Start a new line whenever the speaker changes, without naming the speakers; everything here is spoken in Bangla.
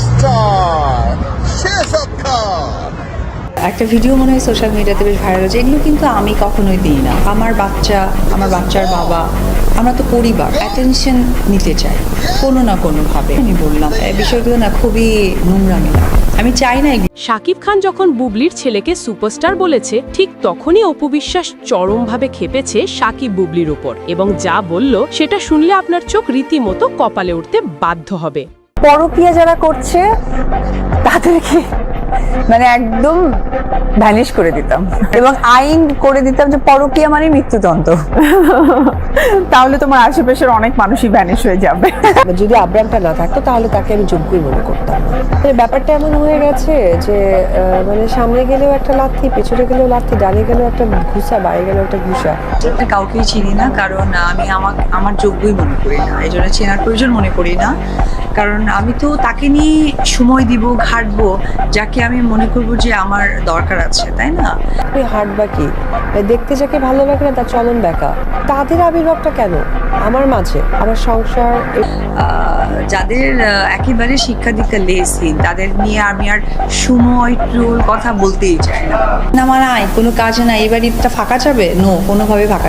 সুপারস্টার শেহজাদ খান।
একটা ভিডিও মনে হয় সোশ্যাল মিডিয়াতে বেশ ভাইরাল হচ্ছে, এগুলো কিন্তু আমি কখনোই দিই না। আমার বাচ্চার বাবা, আমরা তো পরিবার, অ্যাটেনশন নিতে চাই কোনো না কোনোভাবে। আমি বললাম এই বিষয়গুলো না খুবই নোংরামি লাগে, আমি চাই না।
শাকিব খান যখন বুবলির ছেলেকে সুপারস্টার বলেছে, ঠিক তখনই অপু বিশ্বাস চরমভাবে ক্ষেপেছে শাকিব বুবলির উপর, এবং যা বলল সেটা শুনলে আপনার চোখ রীতিমতো কপালে উঠতে বাধ্য হবে।
পরকীয়া যারা করছে তাদেরকে মানে একদম ভ্যানিশ করে দিতাম এবং আইন করে দিতাম যে পরকীয়া মানে মৃত্যুদণ্ড। তাহলে তোমার আশেপাশের অনেক মানুষই ভ্যানিশ হয়ে যাবে।
যদি আব্রামটা না থাকতো তাহলে তাকে আমি যোগ্যই মনে করতাম। মানে ব্যাপারটা এমন হয়ে গেছে যে মানে সামনে গেলেও একটা লাথি, পেছনে গেলেও লাথি, ডানে গেলেও একটা ঘুষা, বাইরে গেলেও একটা ঘুষা।
কাউকেই চিনি না, কারণ আমি আমার যোগ্যই মনে করি না, এই জন্য চেনার প্রয়োজন মনে করি না। কারণ আমি তো তাকে নিয়ে সময় দিব, ঘাটবো, যাকে আমি মনে করবো যে আমার দরকার আছে, তাই না?
হাট বা কি দেখতে যাকে ভালো লাগে না তার চলন বেকা, তাদের আবির্ভাবটা কেন আমার মাঝে, আমার সংসার।
যাদের একেবারে শিক্ষা দীক্ষা লেসহীন, তাদের নিয়ে আমি আর সময় টুল কথা বলতেই চাই না। না মানে কোনো কাজে না, এবার ঈদটা ফাঁকা যাবে, কোনোভাবে ফাঁকা